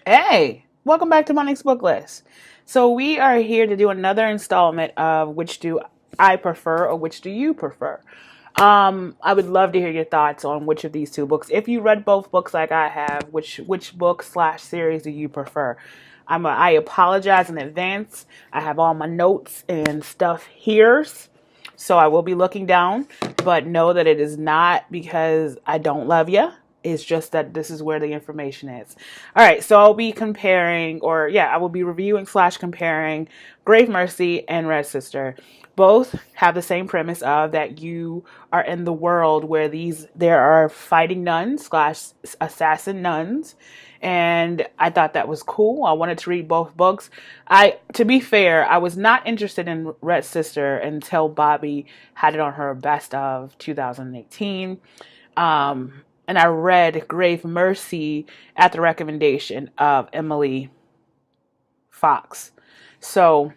Hey, welcome back to my next book list. So we are here to do another installment of which do I prefer or which do you prefer. I would love to hear your thoughts on which of these two books. If you read both books like I have, which book slash series do you prefer? I apologize in advance. I have all my notes and stuff here, so I will be looking down, but know that it is not because I don't love you. It's just that this is where the information is. All right, so I'll be comparing, I will be reviewing slash comparing Grave Mercy and Red Sister. Both have the same premise of that you are in the world where there are fighting nuns slash assassin nuns, and I thought that was cool. I wanted to read both books. To be fair, I was not interested in Red Sister until Bobby had it on her best of 2018. And I read Grave Mercy at the recommendation of Emily Fox. So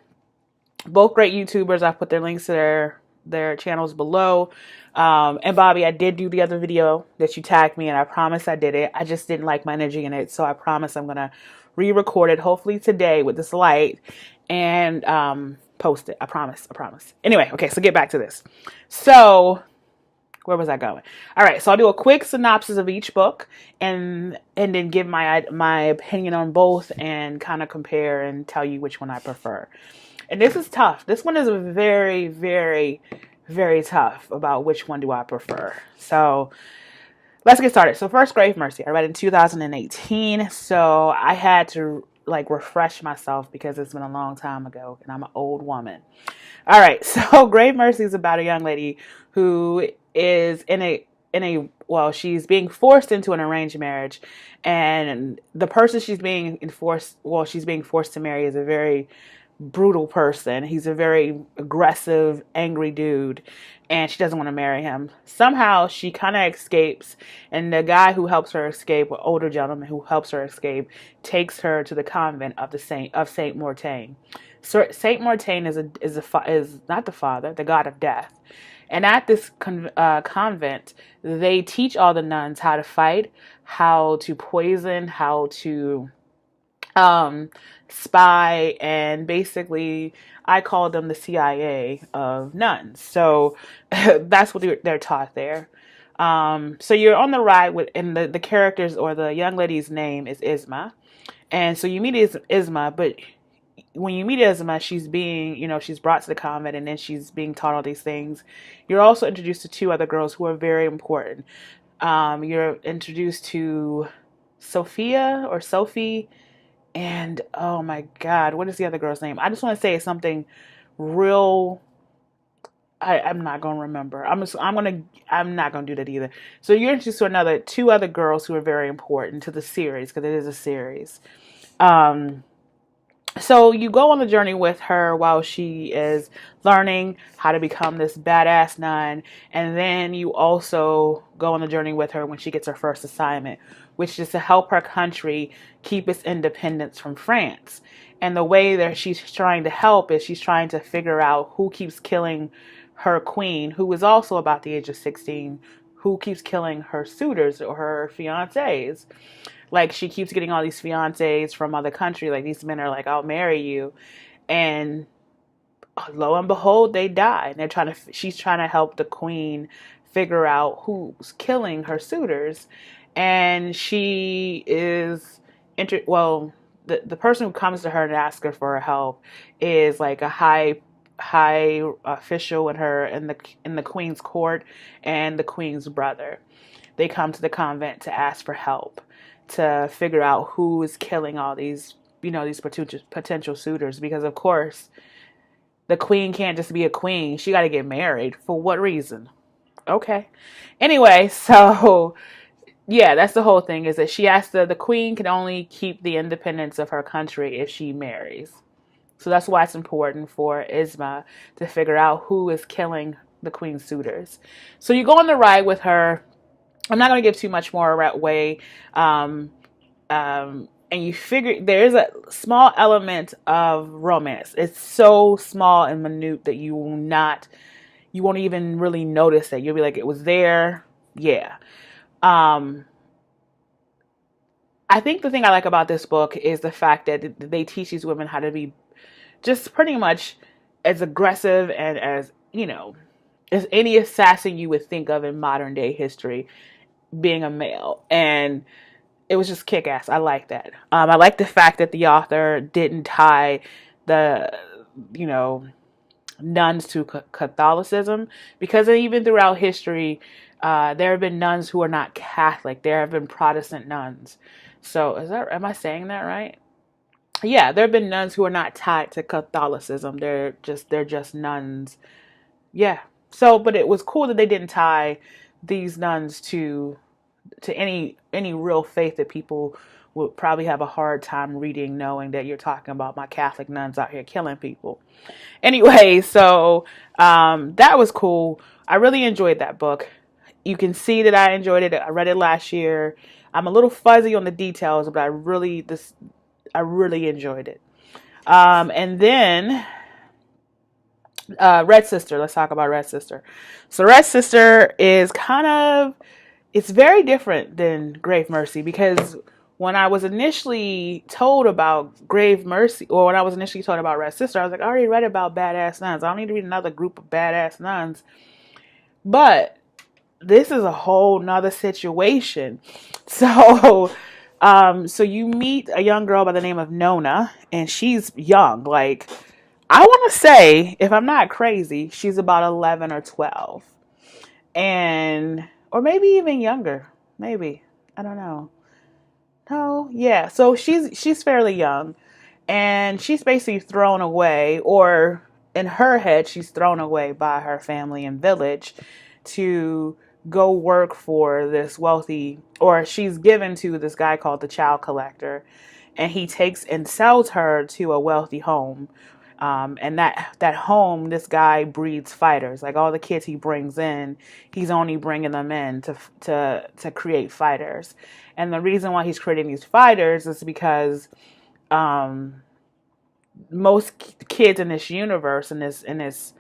both great YouTubers. I put their links to their channels below. And Bobby, I did do the other video that you tagged me, and I promise I did it. I just didn't like my energy in it, so I promise I'm gonna re-record it hopefully today with this light and post it. I promise. I promise. Anyway, okay, so get back to this. So where was I going? All right, so I'll do a quick synopsis of each book and then give my opinion on both and kind of compare and tell you which one I prefer. And this is tough. This one is very, very, very tough about which one do I prefer. So let's get started. So first, Grave Mercy. I read in 2018, so I had to refresh myself because it's been a long time ago and I'm an old woman. All right, so Grave Mercy is about a young lady who is she's being forced into an arranged marriage, and the person she's being forced to marry is a very brutal person. He's a very aggressive, angry dude, and she doesn't want to marry him. Somehow she kind of escapes, and the guy who helps her escape, an older gentleman who helps her escape, takes her to the convent of Saint Mortain. So Saint Mortain is not the father, the god of death. And at this convent, they teach all the nuns how to fight, how to poison, how to spy, and basically I call them the CIA of nuns. So that's what they're taught there. So you're on the ride and the characters, or the young lady's name is Isma. And so you meet Isma, but when you meet Isma, she's brought to the convent, and then she's being taught all these things. You're also introduced to two other girls who are very important. You're introduced to Sophia or Sophie, and oh my God, what is the other girl's name? I just want to say something real. I'm not gonna remember. I'm not gonna do that either. So you're introduced to two other girls who are very important to the series, because it is a series. So you go on the journey with her while she is learning how to become this badass nun, and then you also go on the journey with her when she gets her first assignment, which is to help her country keep its independence from France. And the way that she's trying to help is she's trying to figure out who keeps killing her queen, who is also about the age of 16, who keeps killing her suitors or her fiancés. Like, she keeps getting all these fiancés from other country. Like, these men are like, I'll marry you. And lo and behold, they die. And she's trying to help the queen figure out who's killing her suitors. And she is, the person who comes to her and asks her for help is like a high official in the queen's court, and the queen's brother. They come to the convent to ask for help, to figure out who is killing all these potential suitors, because of course the queen can't just be a queen. She got to get married. For what reason? Okay. Anyway, so yeah, that's the whole thing, is that the queen can only keep the independence of her country if she marries. So that's why it's important for Isma to figure out who is killing the queen's suitors. So you go on the ride with her. I'm not going to give too much more away. And you figure there's a small element of romance. It's so small and minute that you won't even really notice it. You'll be like, it was there. Yeah. I I think the thing I like about this book is the fact that they teach these women how to be just pretty much as aggressive and as, as any assassin you would think of in modern day history, being a male. And it was just kick ass. I like that. I like the fact that the author didn't tie the, you know, nuns to Catholicism, because even throughout history, there have been nuns who are not Catholic. There have been Protestant nuns. So am I saying that right? Yeah, there have been nuns who are not tied to Catholicism. They're just nuns. Yeah. So, but it was cool that they didn't tie these nuns to any real faith that people would probably have a hard time reading, knowing that you're talking about my Catholic nuns out here killing people. Anyway, so that was cool. I really enjoyed that book. You can see that I enjoyed it. I read it last year. I'm a little fuzzy on the details, but I really enjoyed it. And then Red Sister. Let's talk about Red Sister. So Red Sister is it's very different than Grave Mercy, because when I was initially told about Grave Mercy, or when I was initially told about Red Sister, I was like, I already read about badass nuns. I don't need to read another group of badass nuns. But this is a whole nother situation. So, so you meet a young girl by the name of Nona, and she's young. Like, I want to say, if I'm not crazy, she's about 11 or 12. And, or maybe even younger. Maybe. I don't know. No, yeah. So she's fairly young, and she's basically thrown away, or in her head, she's thrown away by her family and village to go work for this wealthy, or she's given to this guy called the Child Collector, and he takes and sells her to a wealthy home. And that home, this guy breeds fighters. Like, all the kids he brings in, he's only bringing them in to create fighters. And the reason why he's creating these fighters is because most kids in this universe, in this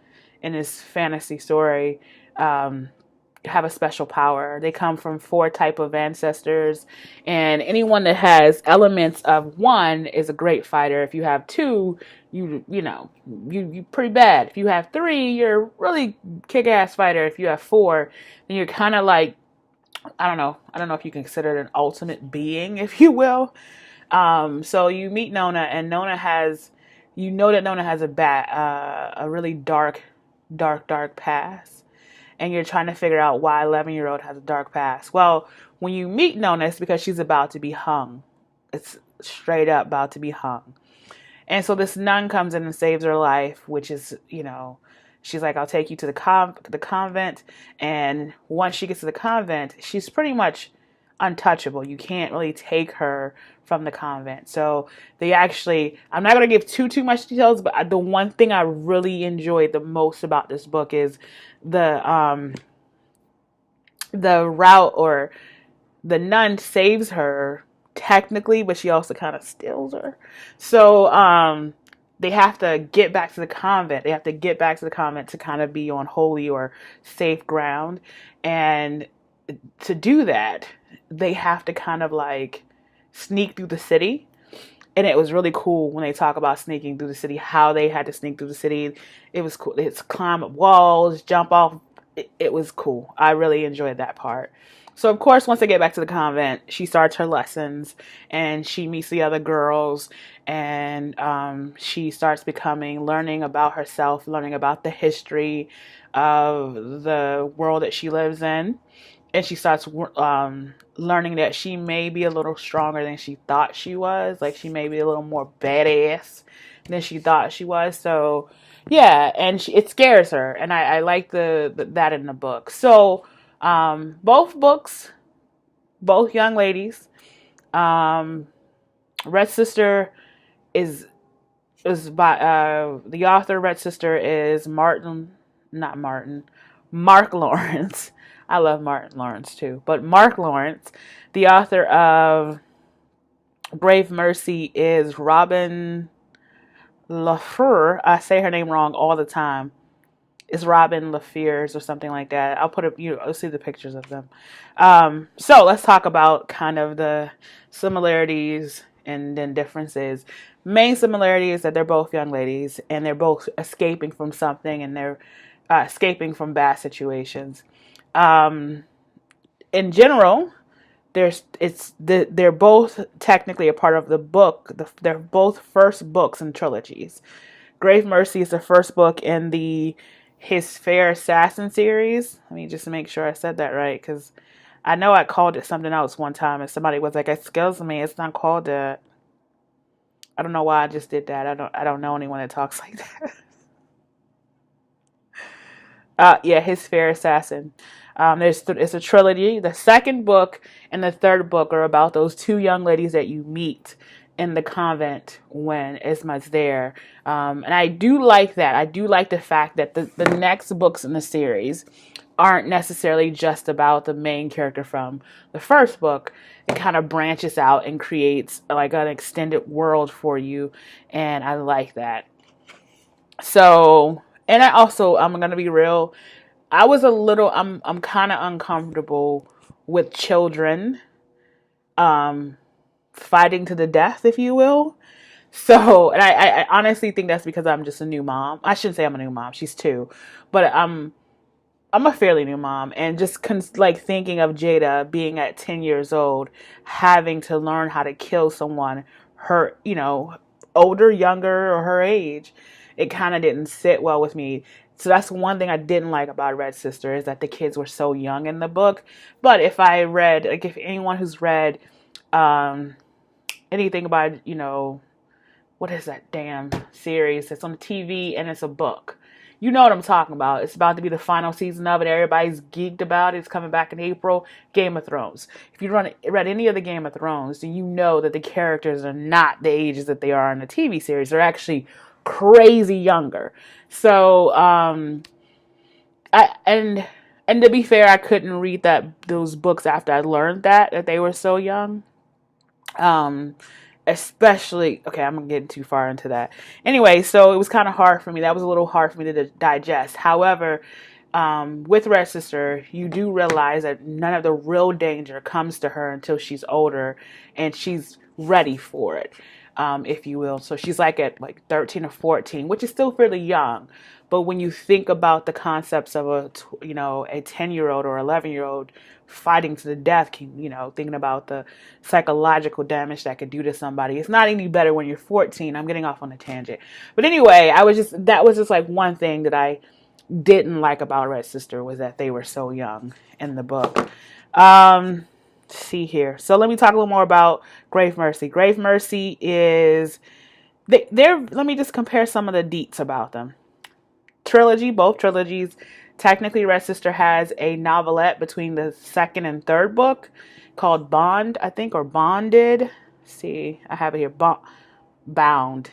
fantasy story, have a special power. They come from 4 type of ancestors, and anyone that has elements of 1 is a great fighter. If you have 2, you pretty bad. If you have 3, you're a really kick-ass fighter. If you have 4, then you're kind of like, I don't know if you consider it an ultimate being, if you will. So you meet Nona, and Nona has, that Nona has a really dark past, and you're trying to figure out why 11-year-old has a dark past. Well, when you meet Nona, it's because she's about to be hung. It's straight up about to be hung. And so this nun comes in and saves her life, which is, she's like, I'll take you to the convent. And once she gets to the convent, she's pretty much untouchable. You can't really take her from the convent. So I'm not going to give too much details, but the one thing I really enjoyed the most about this book is the route, or the nun saves her technically, but she also kind of steals her. So they have to get back to the convent. They have to get back to the convent to kind of be on holy or safe ground. And to do that, they have to kind of like sneak through the city. And it was really cool when they talk about sneaking through the city, how they had to sneak through the city. It was cool. It's climb up walls, jump off. It was cool. I really enjoyed that part. So, of course, once they get back to the convent, she starts her lessons, and she meets the other girls, and she starts learning about herself, learning about the history of the world that she lives in. And she starts learning that she may be a little stronger than she thought she was. Like, she may be a little more badass than she thought she was. So, yeah, and it scares her. And I like that in the book. So, both books, both young ladies. Red Sister is by the author. Red Sister is Mark Lawrence. I love Martin Lawrence too, but Mark Lawrence. The author of Grave Mercy is Robin Lafleur. I say her name wrong all the time. It's Robin LaFears or something like that. I'll put you'll see the pictures of them. So let's talk about kind of the similarities and then differences. Main similarity is that they're both young ladies and they're both escaping from something, and they're escaping from bad situations. Um, in general, they're both technically a part of the book. They're both first books in trilogies. Grave Mercy is the first book in the His Fair Assassin series. Let me just make sure I said that right, because I know I called it something else one time, and somebody was like, "Excuse me, it's not called that." I don't know why I just did that. I don't know anyone that talks like that. Yeah, His Fair Assassin. It's a trilogy. The second book and the third book are about those two young ladies that you meet in the convent when Isma's there. And I do like that. I do like the fact that the next books in the series aren't necessarily just about the main character from the first book. It kind of branches out and creates like an extended world for you. And I like that. So, and I'm going to be real. I'm kind of uncomfortable with children fighting to the death, if you will. So, and I honestly think that's because I'm just a new mom. I shouldn't say I'm a new mom. She's 2, but I'm a fairly new mom, and just like thinking of Jada being at 10 years old, having to learn how to kill someone her, older, younger, or her age, it kind of didn't sit well with me. So that's one thing I didn't like about Red Sister, is that the kids were so young in the book. But if anyone who's read anything about, what is that damn series that's on the TV and it's a book? You know what I'm talking about. It's about to be the final season of it. Everybody's geeked about it. It's coming back in April. Game of Thrones. If you read any of the Game of Thrones, then you know that the characters are not the ages that they are in the TV series. They're actually crazy younger. So, and to be fair, I couldn't read those books after I learned that they were so young. Especially, okay, I'm getting too far into that. Anyway, so it was kind of hard for me. That was a little hard for me to digest. However, with Red Sister, you do realize that none of the real danger comes to her until she's older and she's ready for it, if you will. So she's at 13 or 14, which is still fairly young. But when you think about the concepts of a 10-year-old or 11-year-old fighting to the death, thinking about the psychological damage that could do to somebody, it's not any better when you're 14. I'm getting off on a tangent. But anyway, that was just one thing that I didn't like about Red Sister, was that they were so young in the book. See here. So let me talk a little more about Grave Mercy. Grave Mercy is let me just compare some of the deets about them. Both trilogies. Technically, Red Sister has a novelette between the second and third book called Bond, I think, or Bonded. See, I have it here. Bound.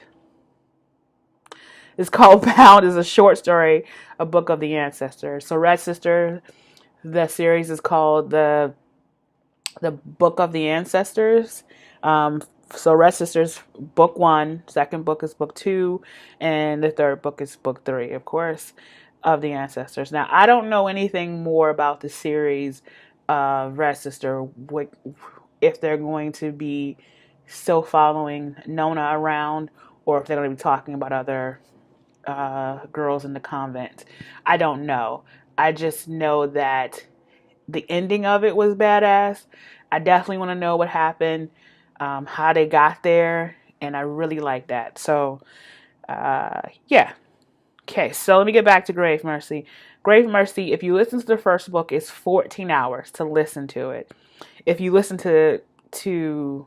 It's called Bound. It's a short story, a book of the ancestors. So Red Sister, the series is called the Book of the Ancestors. So Red Sisters, book 1, second book is book 2, and the third book is book 3, of course, of the ancestors. Now, I don't know anything more about the series of Red Sister, if they're going to be still following Nona around, or if they're going to be talking about other girls in the convent. I don't know. I just know that the ending of it was badass. I definitely want to know what happened, how they got there, and I really like that. So, yeah. Okay, so let me get back to Grave Mercy. Grave Mercy, if you listen to the first book, it's 14 hours to listen to it. If you listen to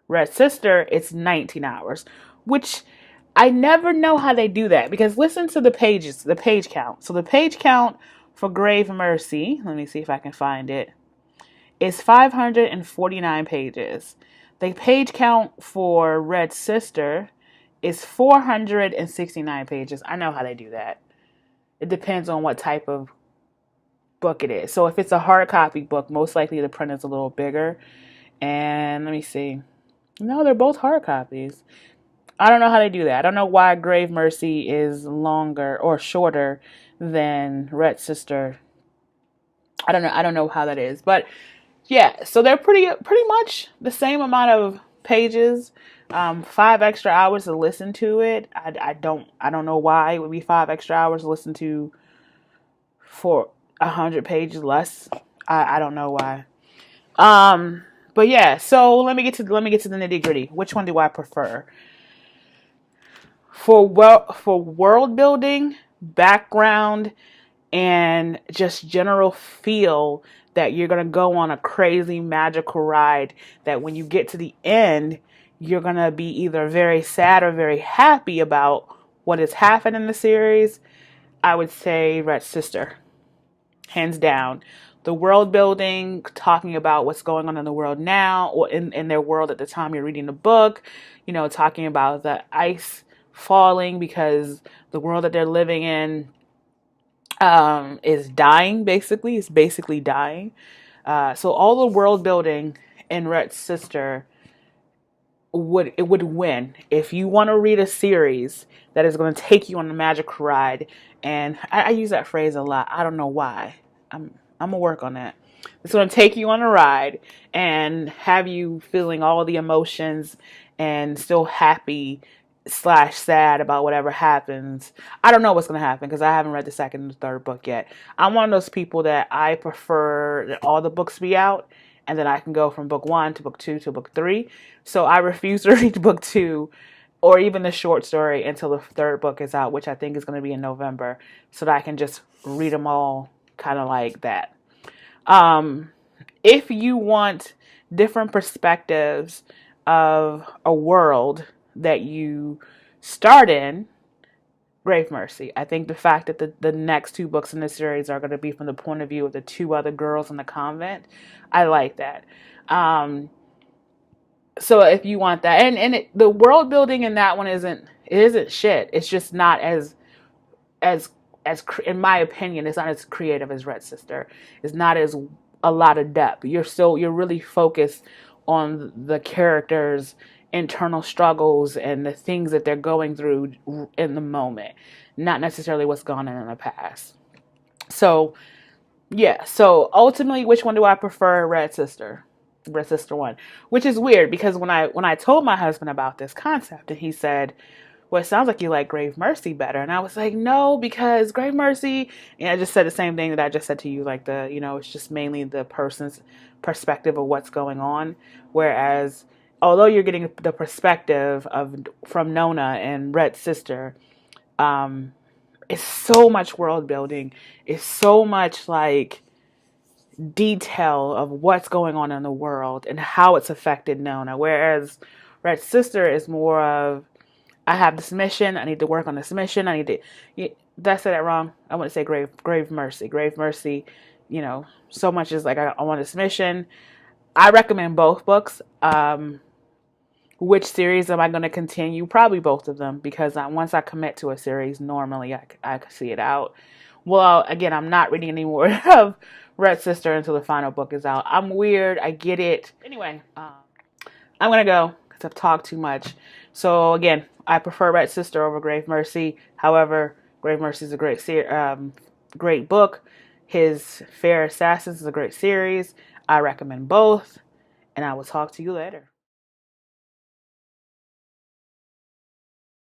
Red Sister, it's 19 hours, which I never know how they do that, because listen to the page count. So the page count for Grave Mercy, let me see if I can find it, is 549 pages. The page count for Red Sister is 469 pages. I know how they do that. It depends on what type of book it is. So if it's a hard copy book, most likely the print is a little bigger. And let me see. No, they're both hard copies. I don't know how they do that. I don't know why Grave Mercy is longer or shorter than Red Sister. I don't know. I don't know how that is, but yeah. So they're pretty much the same amount of pages. 5 extra hours to listen to it. I don't know why it would be 5 extra hours to listen to for 100 pages less. I don't know why. But yeah. So let me get to the nitty gritty. Which one do I prefer? For world building, background, and just general feel that you're going to go on a crazy magical ride that when you get to the end, you're going to be either very sad or very happy about what has happened in the series, I would say Red Sister, hands down. The world building, talking about what's going on in the world now or in their world at the time you're reading the book, talking about the ice falling because the world that they're living in is dying, basically. It's basically dying. So all the world building in Red Sister would win. If you want to read a series that is going to take you on a magic ride, and I use that phrase a lot. I don't know why. I'm gonna work on that. It's going to take you on a ride and have you feeling all the emotions and still happy slash sad about whatever happens. I don't know what's going to happen because I haven't read the second and the third book yet. I'm one of those people that I prefer that all the books be out and then I can go from book 1 to book 2 to book 3. So I refuse to read book 2 or even the short story until the third book is out, which I think is going to be in November, so that I can just read them all kind of like that. If you want different perspectives of a world that you start in, Grave Mercy. I think the fact that the next 2 books in this series are going to be from the point of view of the 2 other girls in the convent, I like that. So if you want that, and the world building in that one isn't shit. It's just not as in my opinion, it's not as creative as Red Sister. It's not as a lot of depth. You're really focused on the characters' internal struggles and the things that they're going through in the moment, not necessarily what's gone on in the past. So yeah. So ultimately, which one do I prefer? Red Sister 1, which is weird because when I told my husband about this concept and he said, well, it sounds like you like Grave Mercy better. And I was like, no, because Grave Mercy, and I just said the same thing that I just said to you, like it's just mainly the person's perspective of what's going on. Whereas, although you're getting the perspective from Nona and Red Sister, it's so much world building. It's so much like detail of what's going on in the world and how it's affected Nona. Whereas Red Sister is more of, I have this mission. I need to work on this mission. I need to. Did I say that wrong? I want to say Grave Mercy. Grave Mercy. So much is like I want this mission. I recommend both books. Which series am I going to continue? Probably both of them because once I commit to a series, normally I can see it out. Well, again, I'm not reading any more of Red Sister until the final book is out. I'm weird. I get it. Anyway, I'm going to go because I've talked too much. So again, I prefer Red Sister over Grave Mercy. However, Grave Mercy is a great book. His Fair Assassins is a great series. I recommend both, and I will talk to you later.